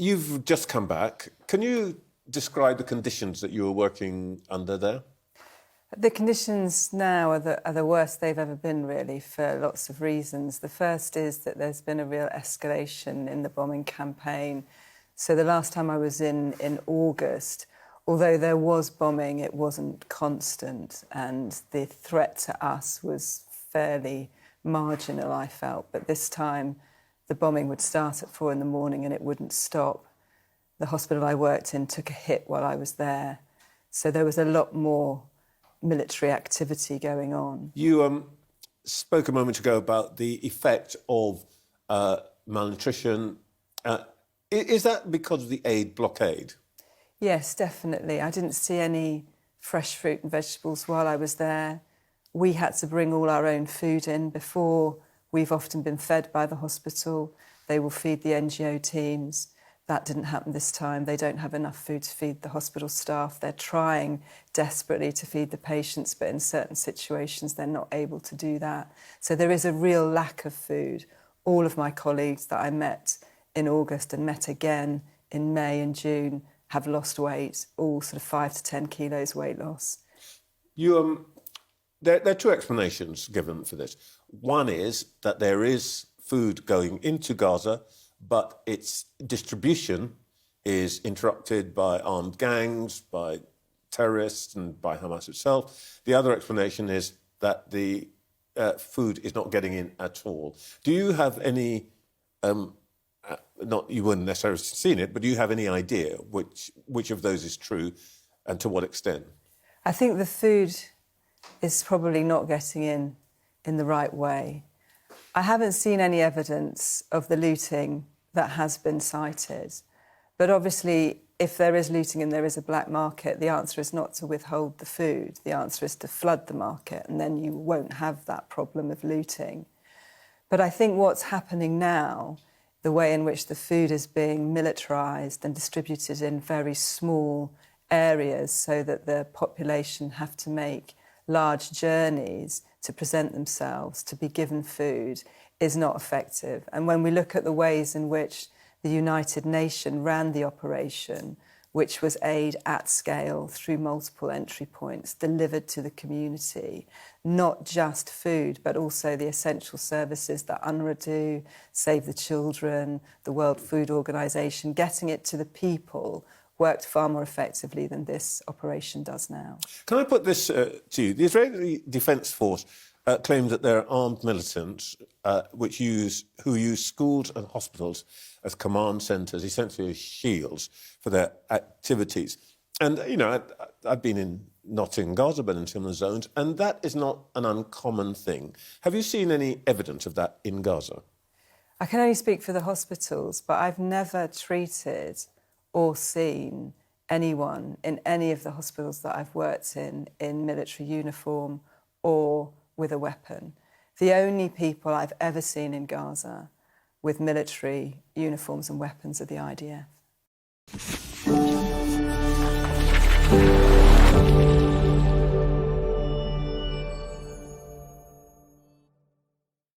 You've just come back. Can you describe the conditions that you were working under there? The conditions now are the worst they've ever been, really, for lots of reasons. The first is that there's been a real escalation in the bombing campaign. So the last time I was in August, although there was bombing, it wasn't constant, and the threat to us was fairly marginal, I felt. But this time, the bombing would start at 4 in the morning and it wouldn't stop. The hospital I worked in took a hit while I was there. So there was a lot more military activity going on. You spoke a moment ago about the effect of malnutrition. Is that because of the aid blockade? Yes, definitely. I didn't see any fresh fruit and vegetables while I was there. We had to bring all our own food in. Before, we've often been fed by the hospital. They will feed the NGO teams. That didn't happen this time. They don't have enough food to feed the hospital staff. They're trying desperately to feed the patients, but in certain situations they're not able to do that. So there is a real lack of food. All of my colleagues that I met in August and met again in May and June have lost weight, all sort of 5 to 10 kilos weight loss. There are two explanations given for this. One is that there is food going into Gaza, but its distribution is interrupted by armed gangs, by terrorists and by Hamas itself. The other explanation is that the food is not getting in at all. Do you have any, you wouldn't necessarily have seen it, but do you have any idea which of those is true and to what extent? I think the food is probably not getting in the right way. I haven't seen any evidence of the looting that has been cited. But obviously, if there is looting and there is a black market, the answer is not to withhold the food. The answer is to flood the market, and then you won't have that problem of looting. But I think what's happening now, the way in which the food is being militarised and distributed in very small areas so that the population have to make large journeys to present themselves, to be given food, is not effective. And when we look at the ways in which the United Nations ran the operation, which was aid at scale through multiple entry points delivered to the community, not just food, but also the essential services that UNRWA do, Save the Children, the World Food Organization, getting it to the people worked far more effectively than this operation does now. Can I put this to you? The Israeli Defence Force claims that there are armed militants who use schools and hospitals as command centres, essentially as shields for their activities. And, you know, I've been not in Gaza, but in similar zones, and that is not an uncommon thing. Have you seen any evidence of that in Gaza? I can only speak for the hospitals, but I've never treated or seen anyone in any of the hospitals that I've worked in military uniform or with a weapon. The only people I've ever seen in Gaza with military uniforms and weapons are the IDF.